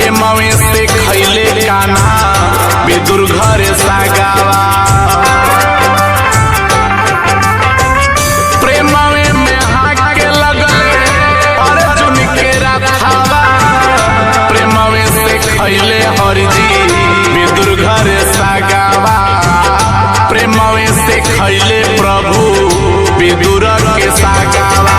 प्रेमवे से खैले कान्हा विदुर घर सागावा। प्रेमवे में हाके लगले अर्जुन के रथावा। प्रेमवे से खैले हरजी विदुर घर सागावा। प्रेमवे से खैले प्रभु विदुर के सागावा।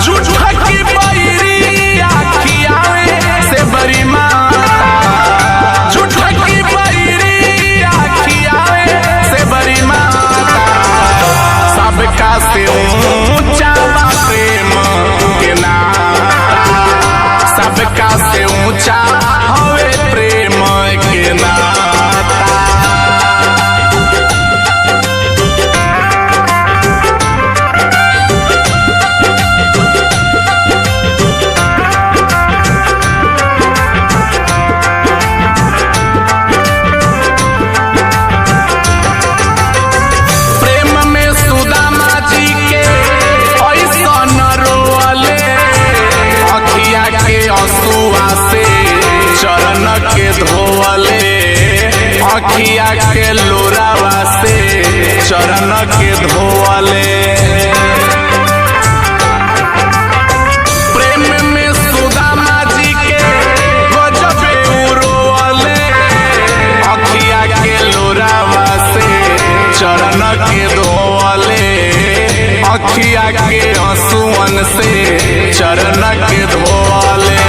झूठा की बैरी आखियावे से बड़ी माता। झूठा की बैरी आखियावे से बड़ी माता। सबका से ऊंचा बा प्रेम के नाता। सबका से ऊंचा हवे प्रेम के नाता। चरण के धोवले अखिया के लोरावा से चरण के धोवले। प्रेम में सुदामा जी के गजबे उरोवले अखिया के लोरावा से चरण के धोवले। अखिया के आंसुअन से चरण के धोवले।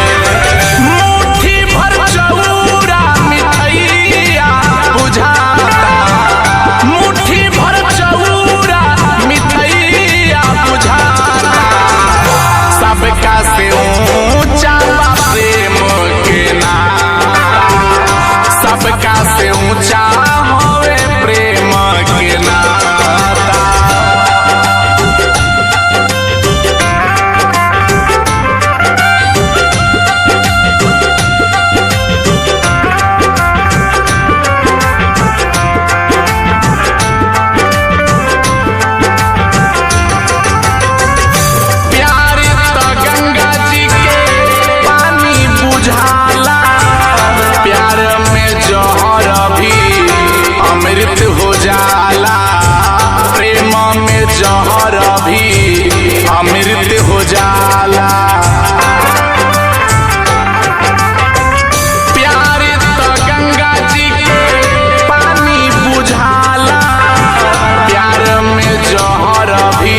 सबका से ऊंचा बा प्रेम के नाता। सबका से ऊंचा होवे प्रेम के नाता। अमृत हो जाला प्रेम में जहर भी अमृत हो जाला। प्यार तो गंगा जी के पानी बुझाला। प्यार में जहर भी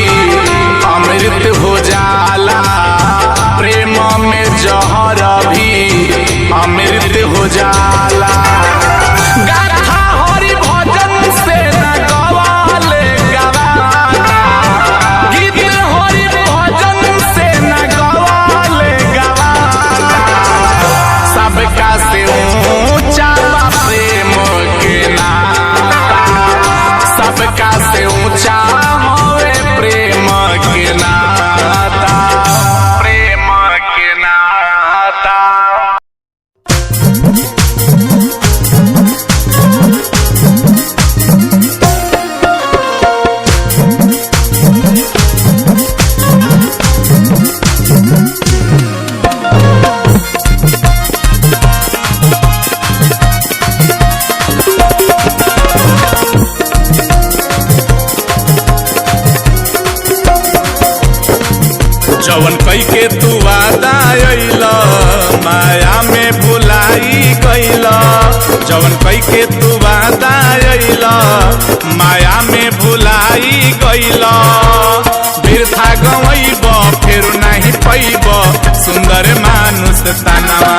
अमृत हो जाला। प्रेम में जहर भी अमृत हो जाला। सबका से ऊंचा बा प्रेम के नाता। सबका से ऊंचा होवे प्रेम के नाता। प्रेम के नाता। जवन कई के तू वादा अइला माया में भुलाई गइला। जवन कई के तू वादा अइला माया में भुलाई गइला। बिरथा गवैब फेर नहीं पैब सुंदर मानुष तनवा।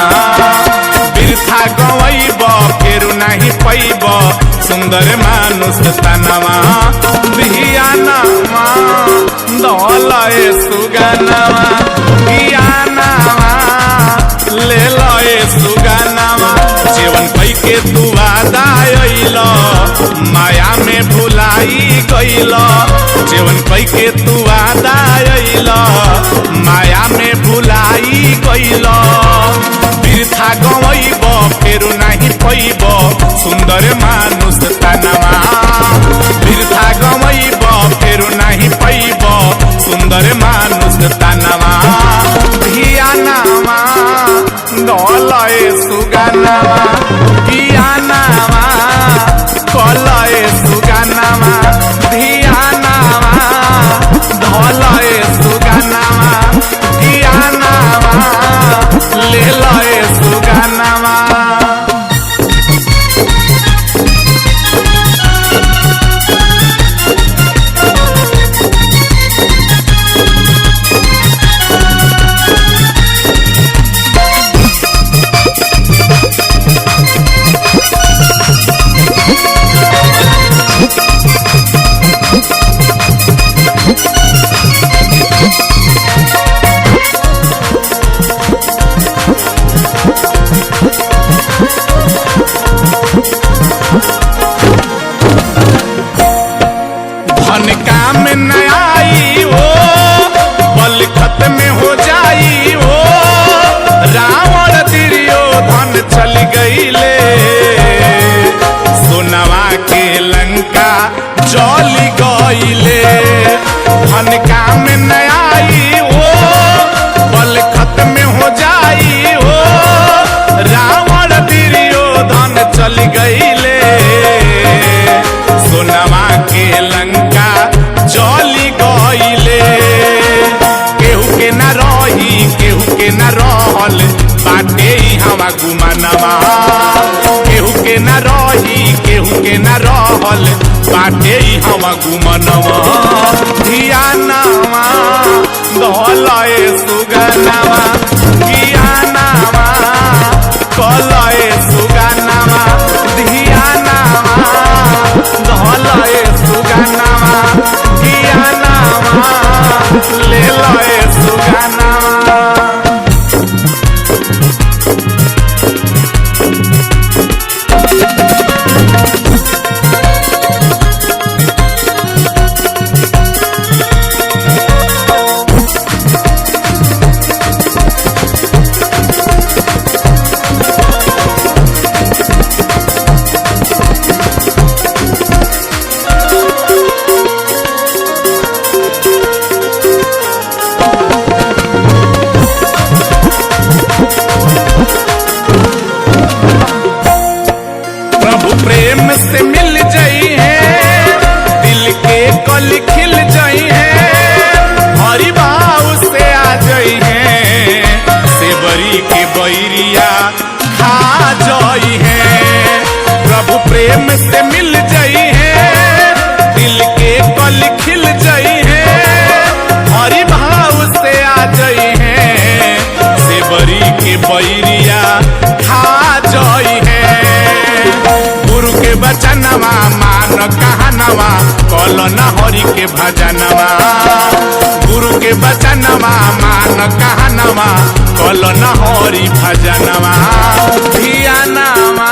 बिरथा गवैब फेर नहीं पैब सुंदर मानुष तनवा। धियानवा दलए सुगनवा धियानवा ले लए सुगनवा। जीवन कई के तू वादा अइला माया में भुलाई गइला। जीवन कई के तू वादा अइला माया में भुलाई गइला। बिरथा गवैब फेर नहीं पैब सुंदर मानुष तनवा। बिरथा गवैब फेर नहीं पैब सुंदर मानुष तनवा। धियानवा दलए सुगानावा धियानावा कलए सुगानावा धियानावा धलए सुगानावा धियानावा लेलए सुगानावा। धन काम न आई हो बल खत्म हो जाई हो रावण दुर्योधन चल गईले सोनवा के लंका जल गईले। धन काम न आई हो बल खत्म हो जाई हो रावण दुर्योधन चल गईले सोनवा के लंका जली गईले। केहू के न रही केहू के न रहल बाटे हवा गुमानवा केहू के न रही केहू के न रहल बाटे हवा गुमानवा धियानावा धलए सुगानावा धियानावा कलए सुगानावा धियानावा धलए सुगानावा धियानावा लेलए सुगानावा। प्रेम से मिल जाई है दिल के कल खिल जाई है हरि भाव से आ जाई है सेवरी के बैरिया खा जाई है। प्रभु प्रेम से मिल जाई है दिल के कल खिल जाई है हरि भाव से आ जाई है सेवरी के बैरिया खा जाई है। गुरु के बचनवा मान कहनवा कल न हरि के भजनवा गुरु के बचनवा मान कहनवा कल न हरि भजनवा धियानावा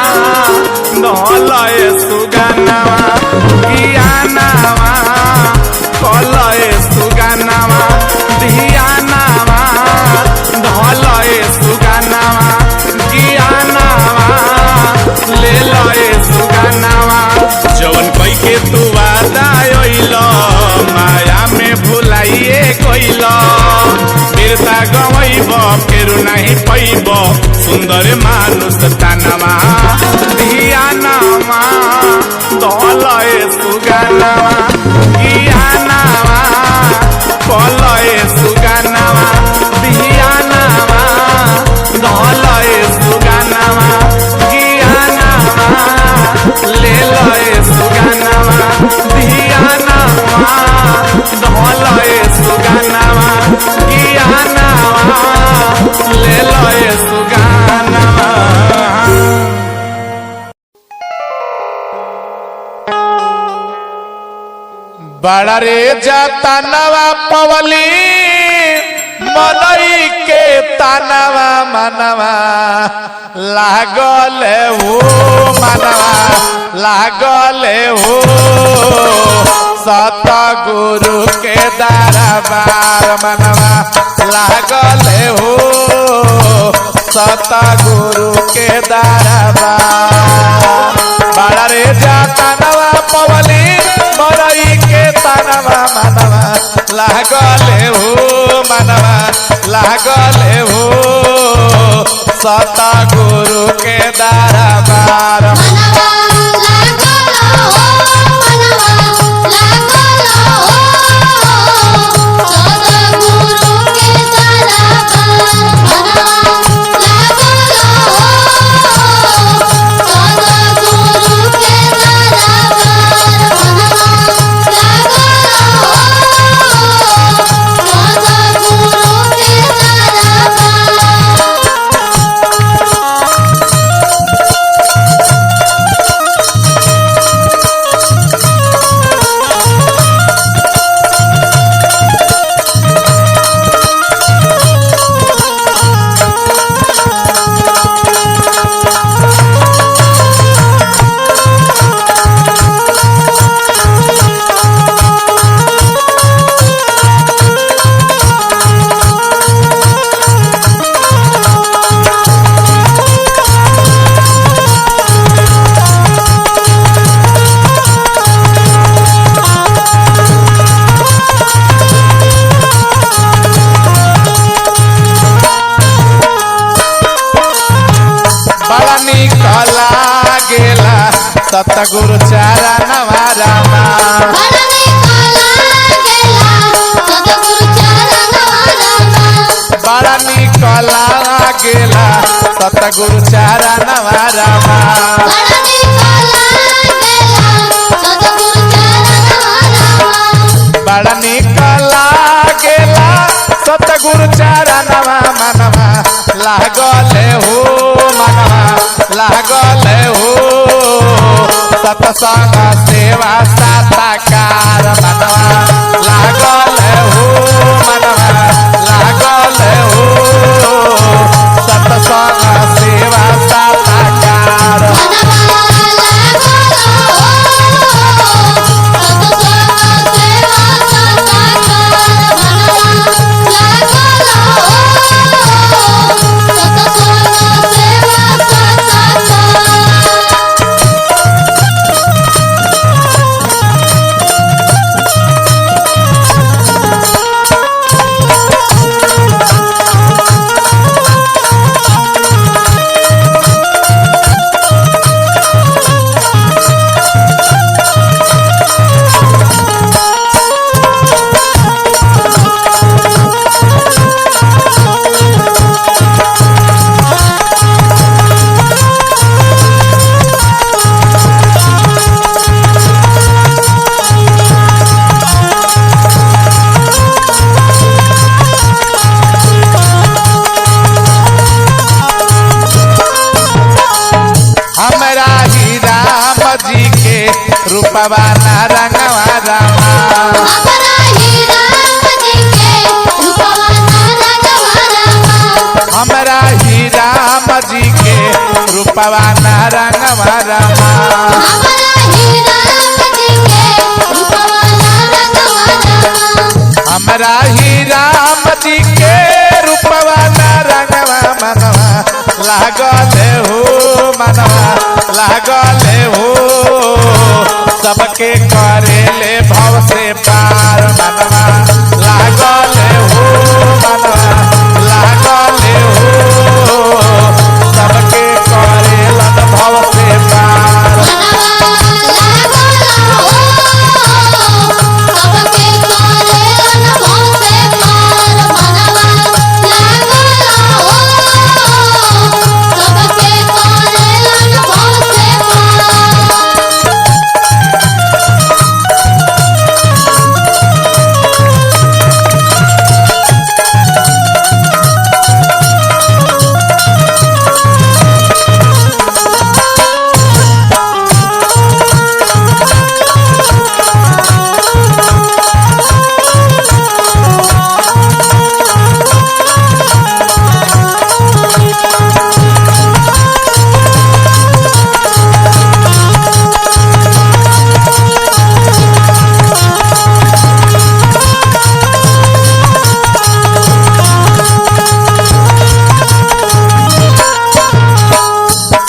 धलए सुगानावा धियानावा कलए सुगानावा धियानावा धलए सुगानावा धियानावा लेलए सुगानावा। जवन कई के तू वादा अइल माया में भुलाइए गइल बिरता गवैब फेरू नहीं पैब सुंदर मानुष तानावा धियानावा धलए सुगानावा धियानावा कलए सुगानावा धियानावा धलए सुगानावा लेलए सुगानावा धियानावा धलए सुगानावा धियानावा लेलए सुगानावा। बड़ा रे जाता नवा पवली मनई के तानवा मनवा लागल हो मनवा लागल हो सतगुरु के दरबार मनवा लागल हो सतगुरु के दरबार। बड़ा रे जाता नवा पवली मनई के तानवा मनवा लागल हो मनवा लागल हो सतगुरु के दरबार सतगुरु चरणवा रामा बड़ा निक लागेला सतगुरु चरणवा रामा बड़ा निक लागेला सतगुरु चरणवा मनवा लागले हो मनवा लागले हो सत्संग सेवा साकार मनवा लागले हो मनवा लागले हो सत्संग सेवा साकार रूपवा रंगवा रामा हमरा ही राम जी के रूपवा रंगवा रामा हमरा ही राम जी के रूपवा रंगवा मनवा लागले हो मनवा लागले हो सबके करेले भव से पार मनवा लागले हो मनवा लागले हो सबके करेलन भव से पार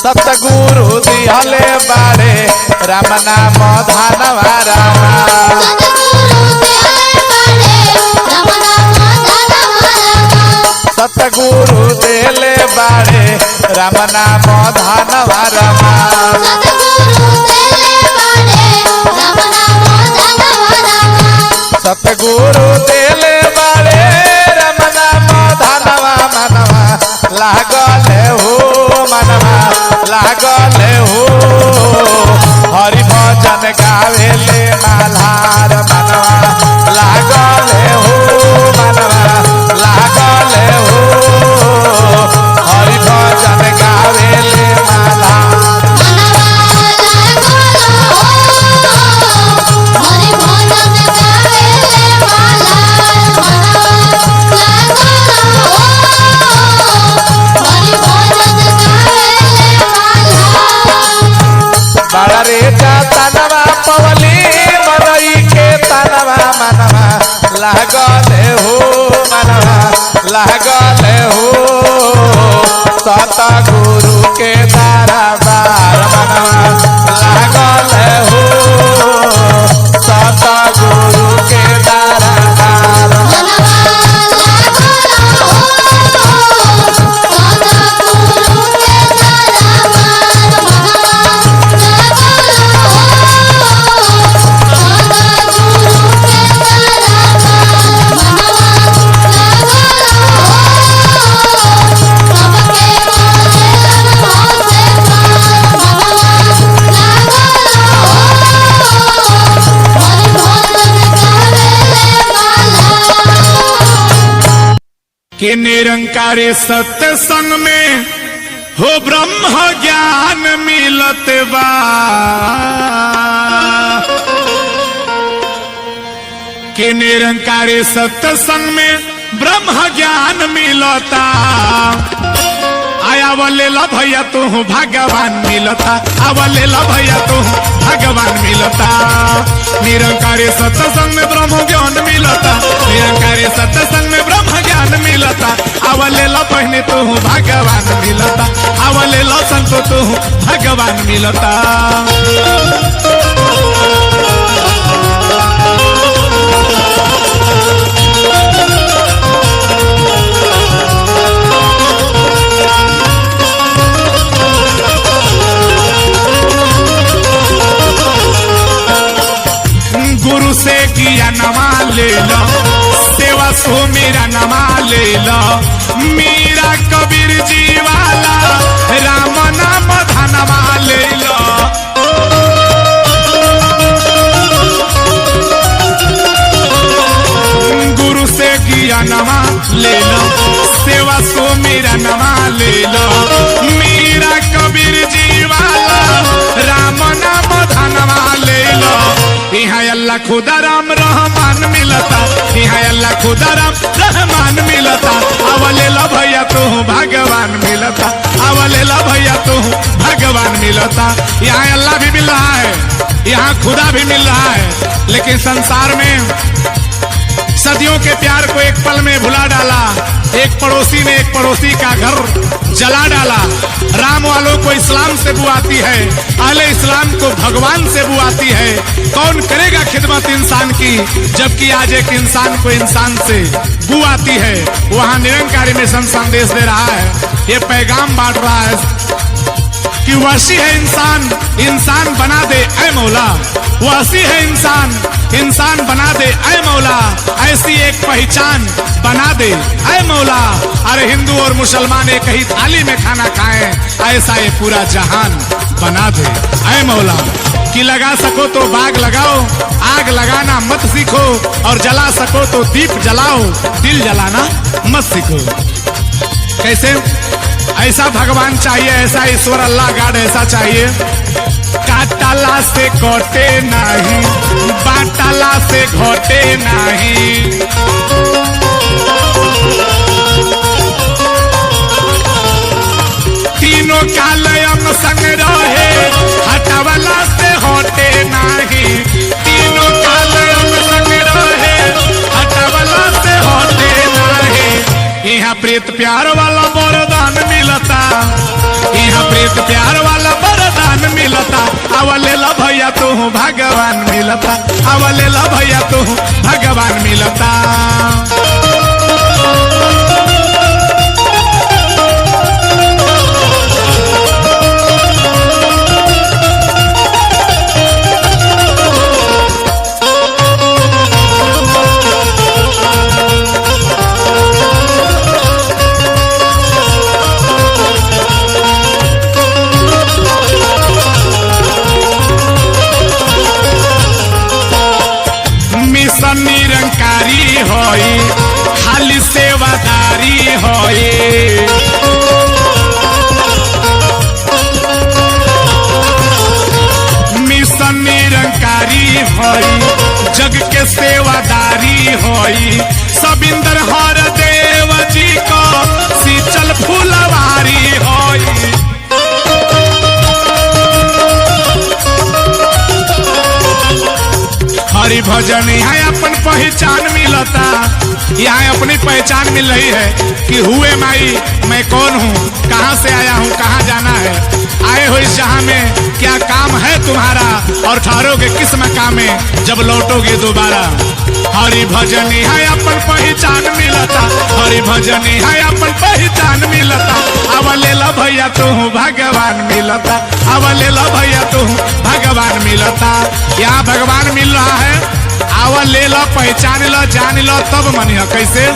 सतगुरु दिहले बाड़े राम नाम धनवा रामा सतगुरु देले बारे राम नाम धनवा रमा सतगुरु देले बारे राम नाम धनवा मनवा लागले हो मनवा लागले हो हरि भजन गावेले मालार मनवा लागले हो मनवा लागले हो हरि भजन गावेले माला रे तनवा पवली मरई के तनवा मनवा लागले हो मनवा लागले हो सतगुरु के दरबार मनवा लागले हो सतगुरु के दरबार कि निरंकारी सत्संग में हो ब्रह्म ज्ञान मिलत बा कि निरंकारी सत्संग में ब्रह्म ज्ञान मिलता आया वलेला भैया तू भगवान मिलता आवलेला भैया तू भगवान मिलता निरंकारी सत्संग में ब्रह्म ज्ञान मिलता निरंकारी सत्संग में ब्रह्म ज्ञान मिलता आवलेला पहने तू भगवान मिलता आवलेला संतो तू भगवान मिलता गुरु से किया नमा ले लो सेवा सो मेरा नमा ले लो मेरा कबीर जी वाला राम नाम धनमा ले लो गुरु से किया नमा ले लो सेवा सो मेरा नमा ले लो मेरा कबीर जी वाला राम नाम धनमा ले लो यहाँ अल्लाह खुदा राम रहमान मिलता यहाँ अल्लाह खुदा राम रहमान मिलता आवलेला भैया तू भगवान मिलता आवलेला भैया तू भगवान मिलता यहाँ अल्लाह भी मिल रहा है यहाँ खुदा भी मिल रहा है लेकिन संसार में सदियों के प्यार को एक पल में भुला डाला एक पड़ोसी ने एक पड़ोसी का घर जला डाला राम वालों को इस्लाम से बुआती है अहले इस्लाम को भगवान से बुआती है कौन करेगा खिदमत इंसान की जबकि आज एक इंसान को इंसान से बुआती है वहां निरंकारी मिशन संदेश दे रहा है ये पैगाम बांट रहा है कि वैसी है इंसान इंसान बना दे ऐ मौला वैसी है इंसान इंसान बना दे ऐ मौला ऐसी एक पहचान बना दे ऐ मौला अरे हिंदू और मुसलमान एक ही थाली में खाना खाएं ऐसा ये पूरा जहान बना दे ऐ मौला कि लगा सको तो बाग लगाओ आग लगाना मत सीखो और जला सको तो दीप जलाओ दिल जलाना मत सीखो कैसे ऐसा भगवान चाहिए ऐसा ईश्वर अल्लाह गॉड ऐसा चाहिए काटला से कटे नहीं बाटला से घटे नहीं तीनों कालयम संग रहे हटवला से हटे नहीं तीनों कालयम संग रहे हटवला से हटे नहीं यहाँ प्रीत प्यार वाला वरदान मिलता यहाँ प्रीत प्यार वाला वरदान मिलता आवलेला भैया तू भगवान मिलता आवलेला भैया तू भगवान मिलता होई सबिंदर हर देव जी को सींचल फुलवारी होई। हरि भजन यहाँ अपन पहचान मिलता, यहाँ अपनी पहचान मिल रही है कि हुए माई मैं कौन हूँ, कहाँ से आया हूँ, कहाँ जाना है, आए हो इस जहाँ में क्या काम है तुम्हारा और ठहरोगे किस मकाम में जब लौटोगे दोबारा। हरि भजन यहाँ अपन पहचान मिलता, हरि भजन यहाँ अपन पहचान मिलता। अब ले लो भैया तू भगवान मिलता, अब ले लो भैया तू भगवान मिलता। यहाँ भगवान मिल रहा है, आवा ले लो पहचान लो जान लो तब मनिया कैसे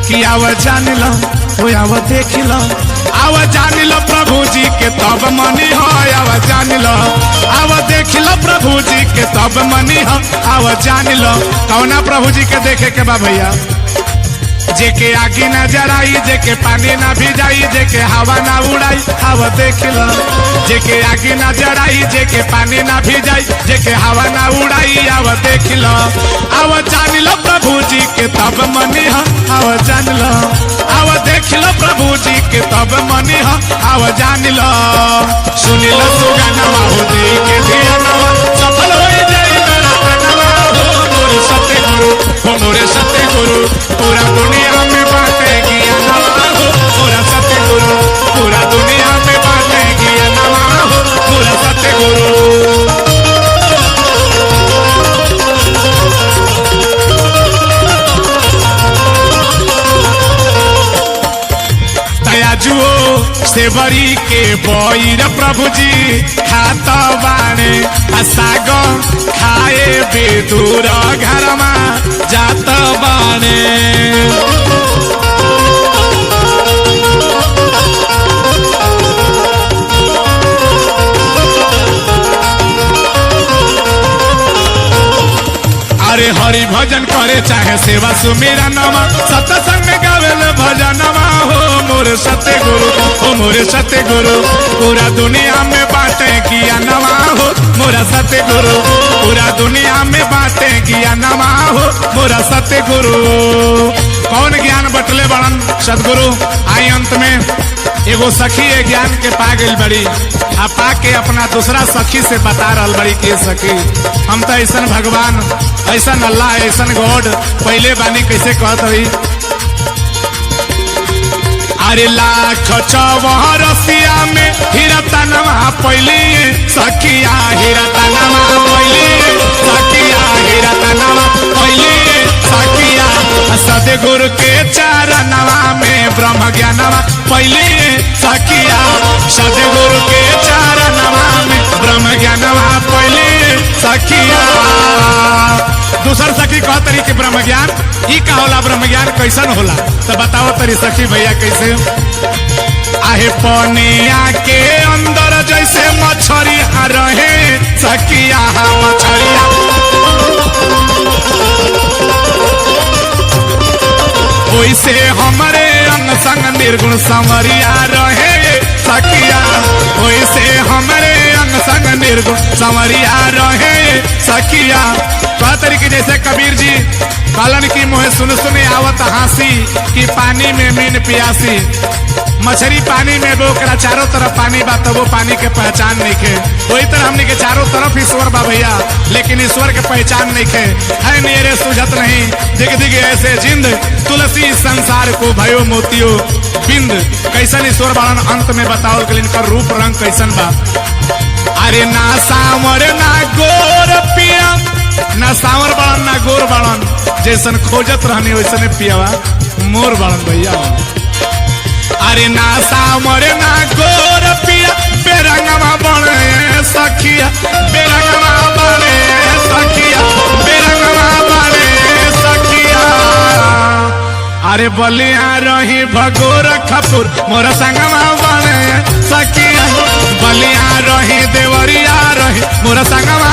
कि आवा जान लो वो आवा देख लो, आवा जान लो प्रभु जी के तब मनी हो, आवा जान लो आवा देख लो प्रभु जी के तब मनी हो, आवा जान लो कौना प्रभु जी के देखे के बा भैया। जेके आगी न जराई, जेके पानी न भिजाई, जेके हवा न उड़ाई, आवा देख लो। जेके आगी न जराई, जेके पानी न भिजाई, जेके हवा न उड़ाई, आवा देख लो। आवा जान लो प्रभु जी के तब मनी हो, आवा जान लो, आवा देख लो प्रभु जी के तब मनी हो, आवा जान लो। सुन लो सुगानवा हो दे के धियानवा, सफल हो जाई मेरा तनवा हो मोरे सतगुरु, हो मोरे सतगुरु। पूरा दुनिया में बातेगी नवा हो पूरा सतगुरु, पूरा दुनिया में बातेगी नवा हो पूरा सतगुरु। तयाजुओ सेवरी के बोईर प्रभु जी खाता बाणे साग खाए बेदूर घरमा जात बाणे। अरे हरि भजन करे चाहे सेवा सुमेरा नमा, सत्संग में गावेल भजनवा हो मोरे सतगुरु, हो मोरे सतगुरु। पूरा दुनिया में बातें किया नवा हो मोरा सतगुरु, पूरा दुनिया में बातें किया नवा हो मोरा सतगुरु। कौन ज्ञान बटले बड़न सदगुरु। आई अंत में एगो सखी है ज्ञान के पा गई बड़ी, आ पाके अपना दूसरा सखी से बता रहा बड़ी के सखी हम तो ऐसा भगवान ऐसा अल्लाह ऐसा गॉड पहले बानी कैसे कहत हुई। अरे लाख चौरसिया में हीरतनवा पहली सखिया, हीरतनवा पहली सखिया, हीरतनवा पहली सखिया। सतगुरु के चरणवा में ब्रह्म ज्ञानवा पहली सखिया, सतगुरु के चरणवा में ब्रह्म ज्ञानवा पहली सखिया। दूसर सखी कह तरी के ब्रह्म ज्ञान ई का होला, ब्रह्म ज्ञान कैसन होला तो बताओ तरी सखी भैया कैसे। आहे पनिया के अंदर जैसे मछरिया रहे सखिया, मछरिया वैसे हमारे अंग संग निर्गुण संवरिया रहे सखिया, वैसे हमारे अंग संग निर्गुण संवरिया रहे सखिया। कह तरीके जैसे कबीर जी कहलन की मोहे सुन सुने आवत हंसी कि पानी में मीन पियासी। मछली पानी में वो चारों तरफ पानी बा तो वो पानी के पहचान नहीं खे, वही तरह हमने के चारों तरफ ईश्वर बा भैया लेकिन ईश्वर के पहचान नहीं खे। है मेरे सुझत नहीं दिख दिख ऐसे जिंद तुलसी संसार को भयो मोतियो बिंद। कैसन ईश्वर बाड़न अंत में बताओ कि इनका रूप रंग कैसन बा। अरे ना सावर ना गोर पिया, ना सावर बाड़न ना गोर बाड़न, जैसन खोजत रहनी वैसने पियावा मोर बाड़न भैया। अरे ना सावर ना गोर पिया, बेरंगवा बने सखिया, बेरंगवा बने सखिया, बेरंगवा बने सखिया। अरे बलिया रही भगोर खपुर मोर संगमा बने सखिया, बलिया रही देवरिया रही मोर संगमा